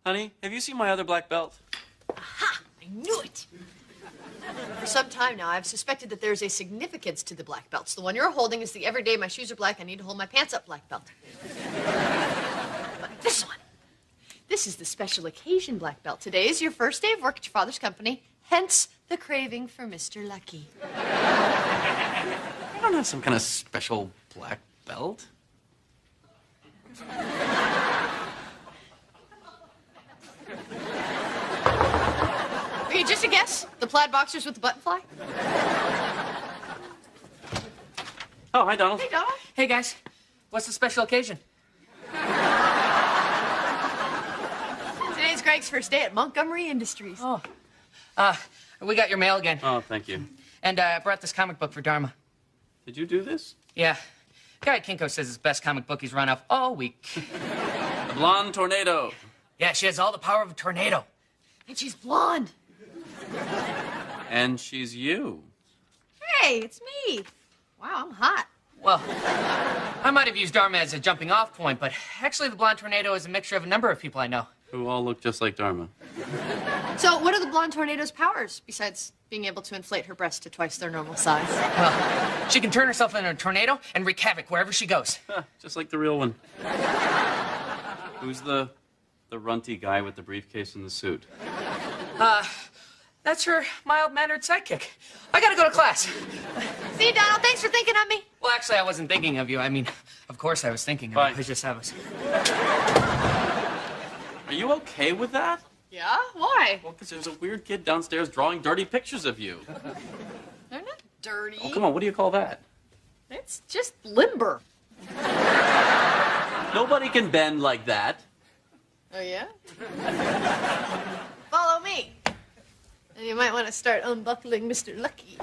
Honey, have you seen my other black belt? Aha! I knew it! For some time now, I've suspected that there's a significance to the black belts. The one you're holding is the everyday my shoes are black, I need to hold my pants up black belt. But this one, this is the special occasion black belt. Today is your first day of work at your father's company, hence the craving for Mr. Lucky. I don't have some kind of special black belt. Okay, just a guess. The plaid boxers with the button fly? Oh, hi, Donald. Hey, Donald. Hey, guys. What's the special occasion? Today's Greg's first day at Montgomery Industries. Oh. We got your mail again. Oh, thank you. And I brought this comic book for Dharma. Did you do this? Yeah. Guy at Kinko says it's the best comic book he's run off all week. The blonde tornado. Yeah, she has all the power of a tornado. And she's blonde. And she's you. Hey, it's me. Wow, I'm hot. Well, I might have used Dharma as a jumping off point, but actually the blonde tornado is a mixture of a number of people I know. Who all look just like Dharma. So what are the blonde tornado's powers, besides being able to inflate her breasts to twice their normal size? Well, she can turn herself into a tornado and wreak havoc wherever she goes. Just like the real one. Who's the runty guy with the briefcase and the suit? That's her mild-mannered sidekick. I gotta go to class. See you, Donald. Thanks for thinking of me. Well, actually, I wasn't thinking of you. I mean, of course I was thinking of Bye. you. I just was. Are you okay with that? Yeah? Why? Well, because there's a weird kid downstairs drawing dirty pictures of you. They're not dirty. Oh, come on, what do you call that? It's just limber. Nobody can bend like that. Oh, yeah? Follow me. And you might want to start unbuckling Mr. Lucky.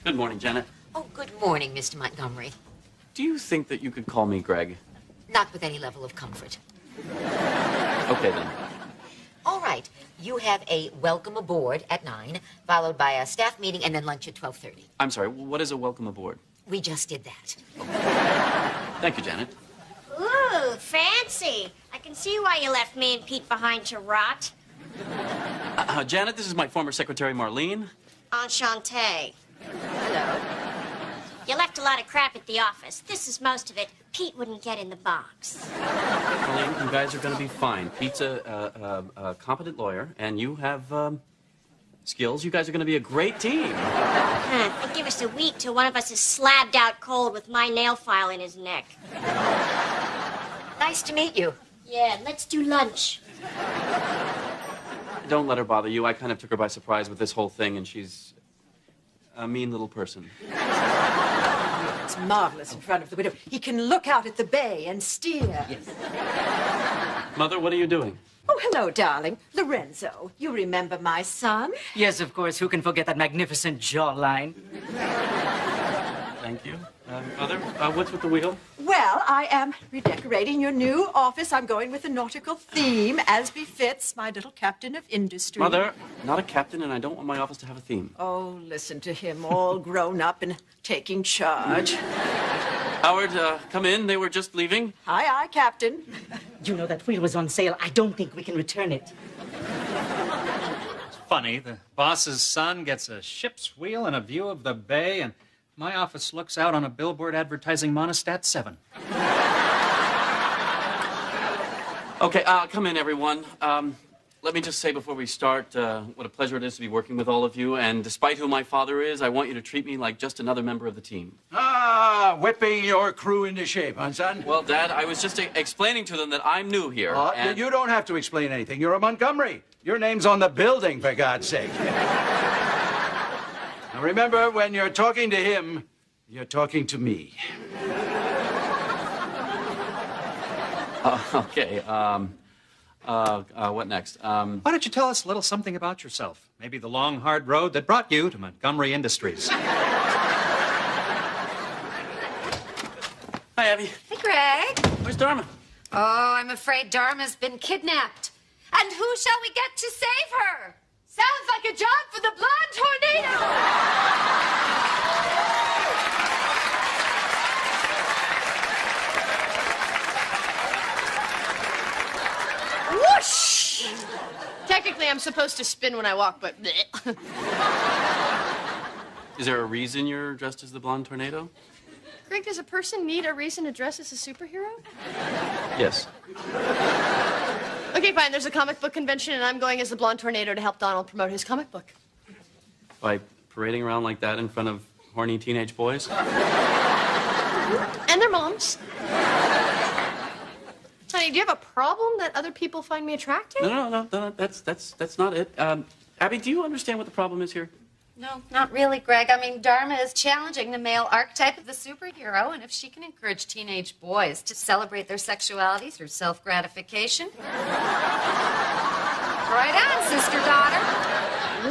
Good morning, Janet. Oh, good morning, Mr. Montgomery. Do you think that you could call me Greg? Not with any level of comfort. Okay, then. All right. You have a welcome aboard at 9, followed by a staff meeting and then lunch at 12:30. I'm sorry, what is a welcome aboard? We just did that. Thank you, Janet. Ooh, fancy. I can see why you left me and Pete behind to rot. Janet, this is my former secretary, Marlene. Enchanté. Hello. You left a lot of crap at the office. This is most of it. Pete wouldn't get in the box. Marlene, you guys are going to be fine. Pete's a competent lawyer, and you have skills. You guys are going to be a great team. It'll give us a week till one of us is slabbed out cold with my nail file in his neck. Nice to meet you. Yeah, let's do lunch. Don't let her bother you. I kind of took her by surprise with this whole thing, and she's a mean little person. It's marvelous in front of the window. He can look out at the bay and steer. Yes. Mother, what are you doing? Oh, hello, darling. Lorenzo, you remember my son? Yes, of course. Who can forget that magnificent jawline? Thank you. Mother, what's with the wheel? Well, I am redecorating your new office. I'm going with a nautical theme, as befits my little captain of industry. Mother, not a captain, and I don't want my office to have a theme. Oh, listen to him, all grown up and taking charge. Howard, come in. They were just leaving. Aye, aye, Captain. You know that wheel was on sale. I don't think we can return it. Funny, the boss's son gets a ship's wheel and a view of the bay, and my office looks out on a billboard advertising Monostat 7. Okay, come in, everyone. Let me just say before we start what a pleasure it is to be working with all of you. And despite who my father is, I want you to treat me like just another member of the team. Ah, whipping your crew into shape, huh, son? Well, Dad, I was just explaining to them that I'm new here. And You don't have to explain anything. You're a Montgomery. Your name's on the building, for God's sake. Now, remember, when you're talking to him, you're talking to me. Okay, what next? Why don't you tell us a little something about yourself? Maybe the long, hard road that brought you to Montgomery Industries. Hi, Abby. Hey, Greg. Where's Dharma? Oh, I'm afraid Dharma's been kidnapped. And who shall we get to save her? Sounds like a job for the blonde tornado! Whoosh! Technically, I'm supposed to spin when I walk, but... Is there a reason you're dressed as the blonde tornado? Greg, does a person need a reason to dress as a superhero? Yes. Okay, fine. There's a comic book convention, and I'm going as the blonde tornado to help Donald promote his comic book. By parading around like that in front of horny teenage boys? And their moms. Honey, do you have a problem that other people find me attractive? No, that's not it. Abby, do you understand what the problem is here? No, not really, Greg. I mean, Dharma is challenging the male archetype of the superhero, and if she can encourage teenage boys to celebrate their sexuality through self-gratification... Right on, sister-daughter.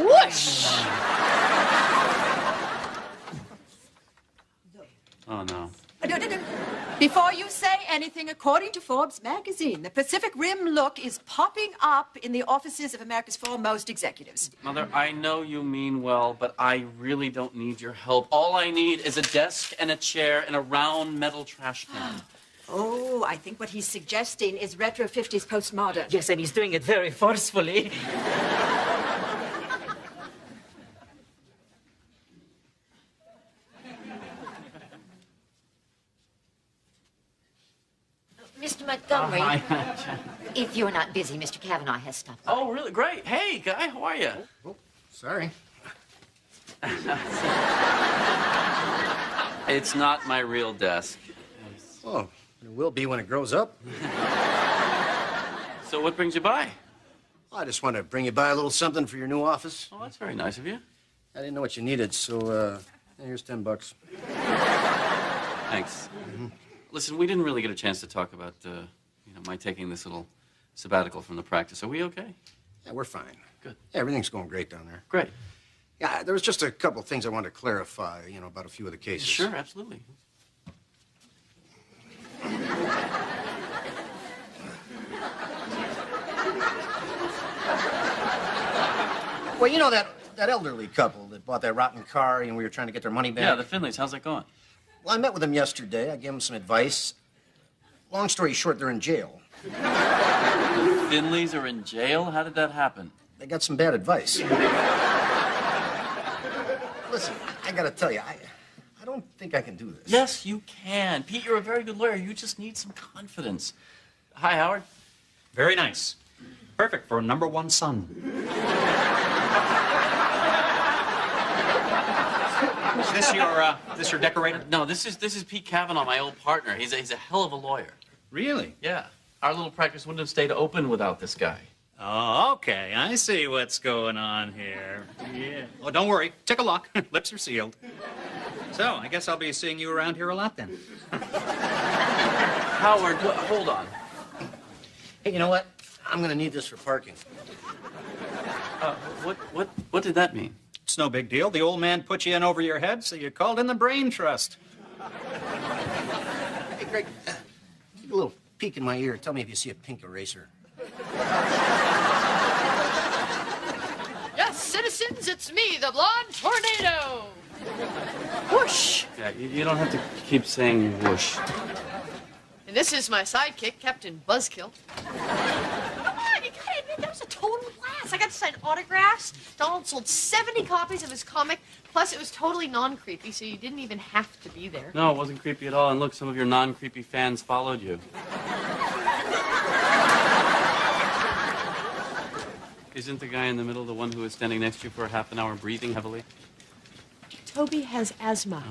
Whoosh! Oh, no. No. Before you say anything, according to Forbes magazine, the Pacific Rim look is popping up in the offices of America's foremost executives. Mother, I know you mean well, but I really don't need your help. All I need is a desk and a chair and a round metal trash can. Oh, I think what he's suggesting is retro 50s postmodern. Yes, and he's doing it very forcefully. Mr. Montgomery, if you're not busy, Mr. Kavanaugh has stopped by. Oh, really? Great. Hey, guy, how are you? Oh, sorry. It's not my real desk. Oh, it will be when it grows up. So what brings you by? Well, I just want to bring you by a little something for your new office. Oh, that's very nice of you. I didn't know what you needed, so here's $10. Thanks. Listen, we didn't really get a chance to talk about, my taking this little sabbatical from the practice. Are we okay? Yeah, we're fine. Good. Yeah, everything's going great down there. Great. Yeah, there was just a couple things I wanted to clarify, about a few of the cases. Sure, absolutely. Well, that elderly couple that bought that rotten car and we were trying to get their money back. Yeah, the Finleys. How's that going? Well, I met with them yesterday. I gave them some advice. Long story short, they're in jail. The Finleys are in jail? How did that happen? They got some bad advice. Listen, I gotta tell you, I don't think I can do this. Yes, you can. Pete, you're a very good lawyer. You just need some confidence. Hi, Howard. Very nice. Perfect for a #1 son. Is this your decorator? No, this is Pete Kavanaugh, my old partner. He's a hell of a lawyer. Really? Yeah. Our little practice wouldn't have stayed open without this guy. Oh, okay. I see what's going on here. Yeah. Oh, don't worry. Take a look. Lips are sealed. So, I guess I'll be seeing you around here a lot then. Howard, hold on. Hey, you know what? I'm gonna need this for parking. What did that mean? It's no big deal. The old man put you in over your head, so you called in the brain trust. Hey, Greg, take a little peek in my ear. Tell me if you see a pink eraser. Yes, citizens, it's me, the blonde tornado. Whoosh! Yeah, you don't have to keep saying whoosh. And this is my sidekick, Captain Buzzkill. Come on, you gotta admit, that was a total blast. I got to sign autographs. Donald sold 70 copies of his comic. Plus, it was totally non-creepy, so you didn't even have to be there. No, it wasn't creepy at all. And look, some of your non-creepy fans followed you. Isn't the guy in the middle the one who was standing next to you for a half an hour breathing heavily? Toby has asthma.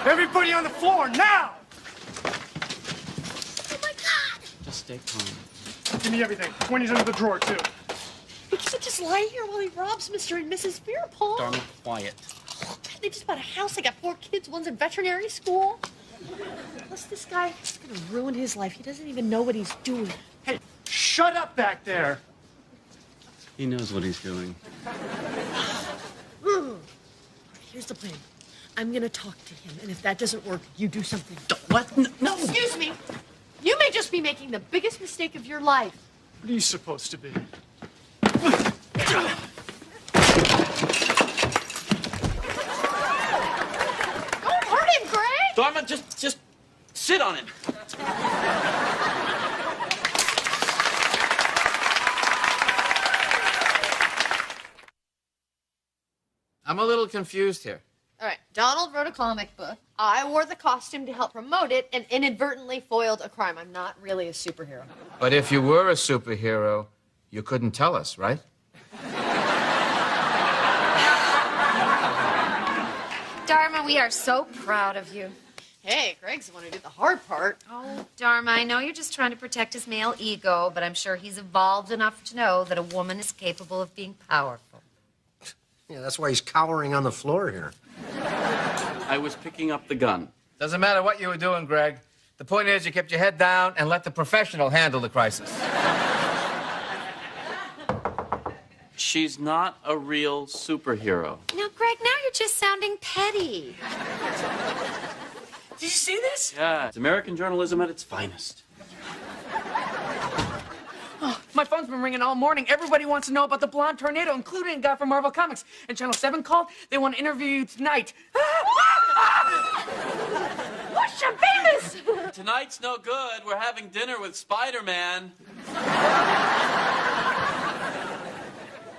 Everybody on the floor, now! Oh, my God! Just stay calm. Give me everything. 20's under the drawer, too. We can't just lie here while he robs Mr. and Mrs. Veerpont. Darn it, quiet. They just bought a house. They got 4 kids. One's in veterinary school. Plus, this guy is going to ruin his life. He doesn't even know what he's doing. Hey, shut up back there. He knows what he's doing. Here's the plan. I'm gonna talk to him, and if that doesn't work, you do something. What? No. Excuse me. You may just be making the biggest mistake of your life. What are you supposed to be? Don't hurt him, Greg! Dharma, just sit on him. I'm a little confused here. All right, Donald wrote a comic book. I wore the costume to help promote it and inadvertently foiled a crime. I'm not really a superhero. But if you were a superhero, you couldn't tell us, right? Dharma, we are so proud of you. Hey, Greg's the one who did the hard part. Oh, Dharma, I know you're just trying to protect his male ego, but I'm sure he's evolved enough to know that a woman is capable of being powerful. Yeah, that's why he's cowering on the floor here. I was picking up the gun. Doesn't matter what you were doing, Greg. The point is you kept your head down and let the professional handle the crisis. She's not a real superhero. Now, Greg, now you're just sounding petty. Did you see this? Yeah, it's American journalism at its finest. Oh, my phone's been ringing all morning. Everybody wants to know about the blonde tornado, including a guy from Marvel Comics. And Channel 7 called. They want to interview you tonight. What's your famous? Tonight's no good. We're having dinner with Spider-Man.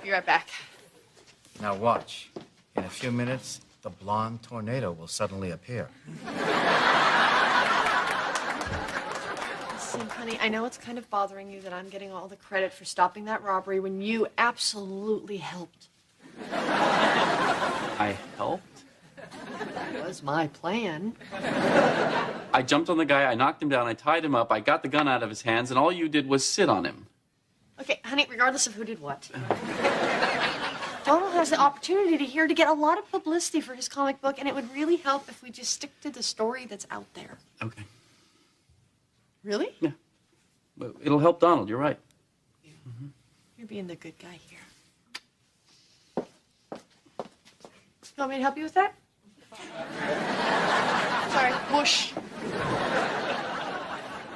Be right back. Now watch. In a few minutes, the blonde tornado will suddenly appear. Listen, honey, I know it's kind of bothering you that I'm getting all the credit for stopping that robbery when you absolutely helped. I helped? That was my plan. I jumped on the guy, I knocked him down, I tied him up, I got the gun out of his hands, and all you did was sit on him. Okay, honey, regardless of who did what. Donald has the opportunity to get a lot of publicity for his comic book, and it would really help if we just stick to the story that's out there. Okay. Really? Yeah. Well, it'll help Donald, you're right. Mm-hmm. You're being the good guy here. You want me to help you with that? Sorry, whoosh.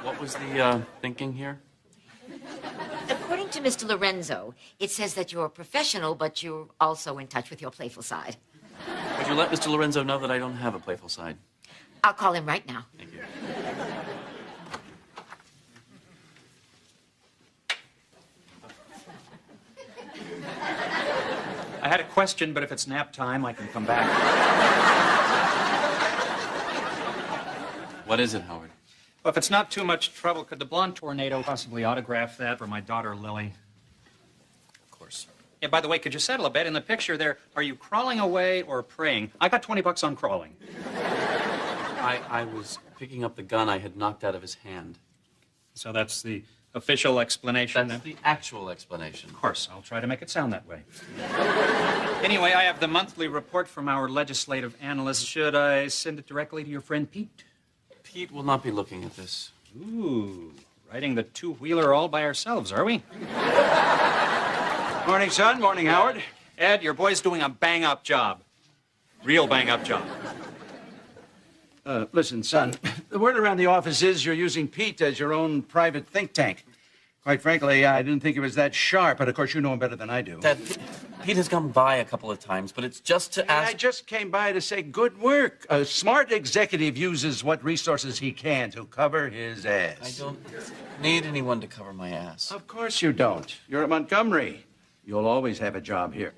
What was the thinking here? According to Mr. Lorenzo, it says that you're a professional, but you're also in touch with your playful side. Would you let Mr. Lorenzo know that I don't have a playful side? I'll call him right now. Thank you. I had a question, but if it's nap time, I can come back. What is it, Howard? Well, if it's not too much trouble, could the blonde tornado possibly autograph that for my daughter, Lily? Of course. Yeah, by the way, could you settle a bet in the picture there? Are you crawling away or praying? I got $20 on crawling. I was picking up the gun I had knocked out of his hand. So that's the official explanation? That's the actual explanation. Of course, I'll try to make it sound that way. Anyway, I have the monthly report from our legislative analyst. Should I send it directly to your friend Pete? Pete will not be looking at this. Ooh, riding the two-wheeler all by ourselves, are we? Morning, son. Morning, Howard. Ed, your boy's doing a bang-up job. Real bang-up job. Listen, son, the word around the office is you're using Pete as your own private think tank. Quite frankly, I didn't think it was that sharp, but of course you know him better than I do. Dad, Pete has come by a couple of times, but it's just to ask... I just came by to say good work. A smart executive uses what resources he can to cover his ass. I don't need anyone to cover my ass. Of course you don't. You're at Montgomery. You'll always have a job here.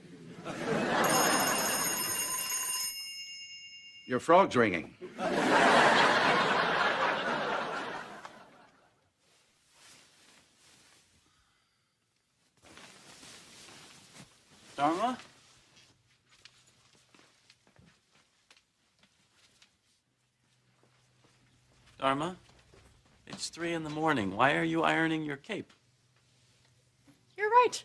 Your frog's ringing. Dharma? Dharma? It's 3 in the morning. Why are you ironing your cape? You're right.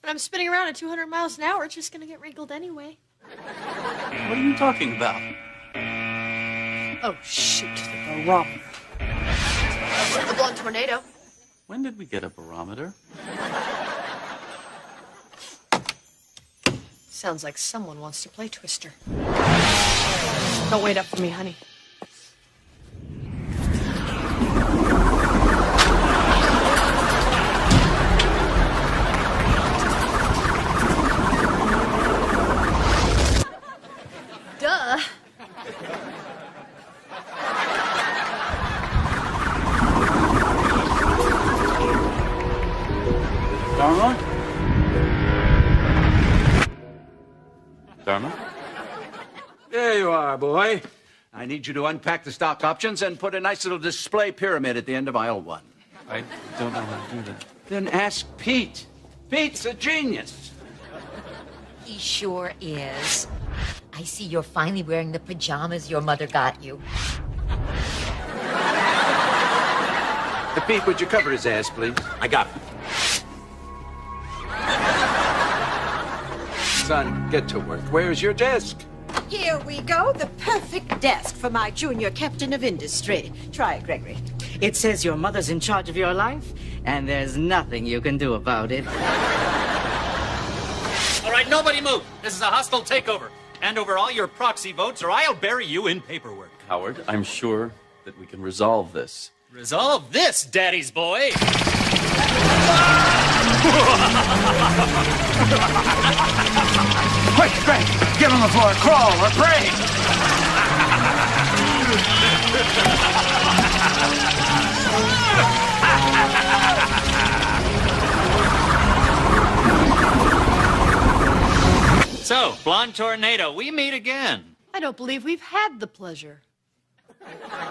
When I'm spinning around at 200 miles an hour, it's just gonna get wrinkled anyway. What are you talking about? Oh, shoot, the barometer. The blonde tornado. When did we get a barometer? Sounds like someone wants to play Twister. Don't wait up for me, honey. Duh. Dharma? Dharma? There you are, boy. I need you to unpack the stock options and put a nice little display pyramid at the end of aisle 1. I don't know how to do that. Then ask Pete. Pete's a genius. He sure is. I see you're finally wearing the pajamas your mother got you. Pete, would you cover his ass, please? I got it. Son, get to work. Where's your desk? Here we go, the perfect desk for my junior captain of industry. Try it, Gregory. It says your mother's in charge of your life, and there's nothing you can do about it. All right, nobody move. This is a hostile takeover. Hand over all your proxy votes, or I'll bury you in paperwork. Howard, I'm sure that we can resolve this. Resolve this, Daddy's boy. Quick, Greg! Get on the floor, crawl, or pray! So, Blonde Tornado, we meet again. I don't believe we've had the pleasure.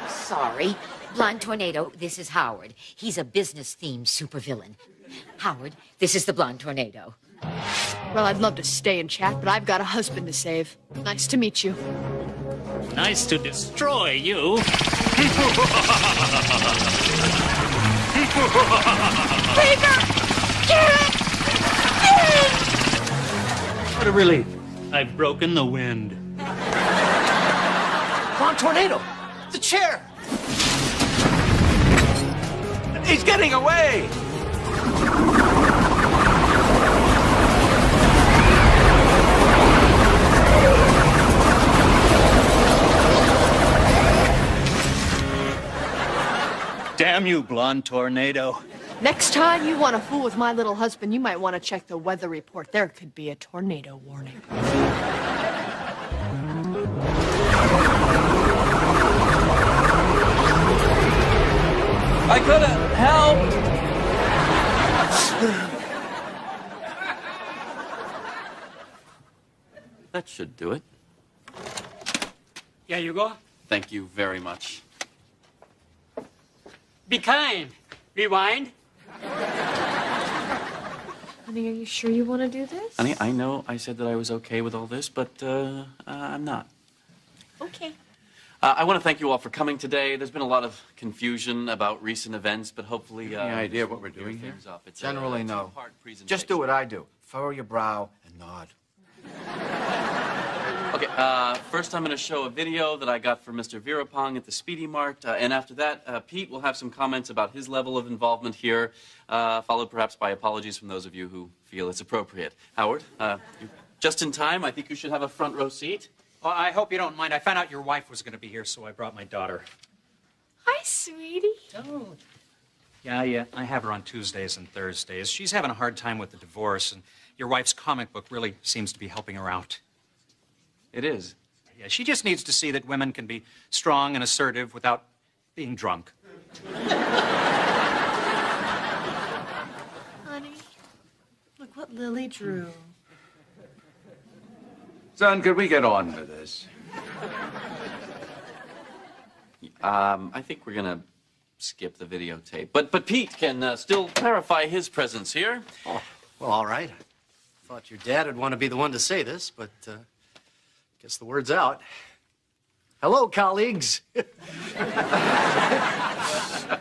Sorry. Blonde Tornado, this is Howard. He's a business-themed supervillain. Howard, this is the Blonde Tornado. Well, I'd love to stay and chat, but I've got a husband to save. Nice to meet you. Nice to destroy you. What a relief. I've broken the wind. Blonde Tornado! The chair! He's getting away! Damn you, Blonde Tornado. Next time you want to fool with my little husband, you might want to check the weather report. There could be a tornado warning. I could have helped. That should do it. Yeah, you go. Thank you very much. Be kind. Rewind. Honey, are you sure you want to do this? Honey, I know I said that I was okay with all this, but I'm not. Okay. I want to thank you all for coming today. There's been a lot of confusion about recent events, but hopefully... Any idea what we're doing here? It's Generally, a no. two-part presentation. Just do what I do. Furrow your brow and nod. Okay, first I'm going to show a video that I got from Mr. Virapong at the Speedy Mart, and after that, Pete will have some comments about his level of involvement here, followed perhaps by apologies from those of you who feel it's appropriate. Howard, you're just in time. I think you should have a front row seat. Well, I hope you don't mind. I found out your wife was going to be here, so I brought my daughter. Hi, sweetie. Oh. Yeah, I have her on Tuesdays and Thursdays. She's having a hard time with the divorce, and your wife's comic book really seems to be helping her out. It is. Yeah, she just needs to see that women can be strong and assertive without being drunk. Honey, look what Lily drew. Son, could we get on with this? I think we're going to skip the videotape. But Pete can still clarify his presence here. Oh, well, all right. I thought your dad would want to be the one to say this, but guess the word's out. Hello, colleagues.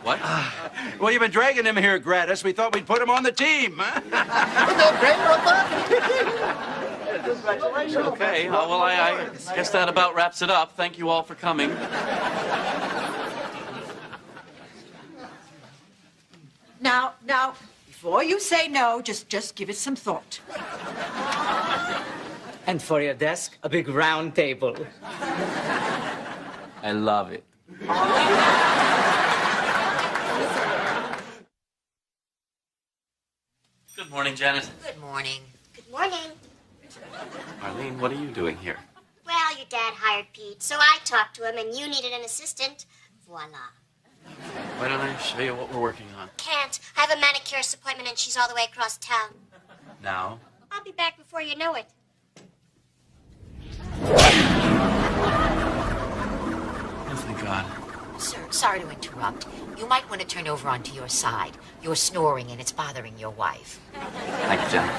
What? Well, you've been dragging him here, Gratis. We thought we'd put him on the team. Okay, well, I guess that about wraps it up. Thank you all for coming. Now, before you say no, just give it some thought. And for your desk, a big round table. I love it. Good morning, Janet. Good morning. Good morning. Arlene, what are you doing here? Well, your dad hired Pete, so I talked to him, and you needed an assistant. Voila. Why don't I show you what we're working on? Can't. I have a manicurist appointment, and she's all the way across town. Now? I'll be back before you know it. Oh, thank God. Sir, sorry to interrupt. You might want to turn over onto your side. You're snoring and it's bothering your wife. Thank you, Janet.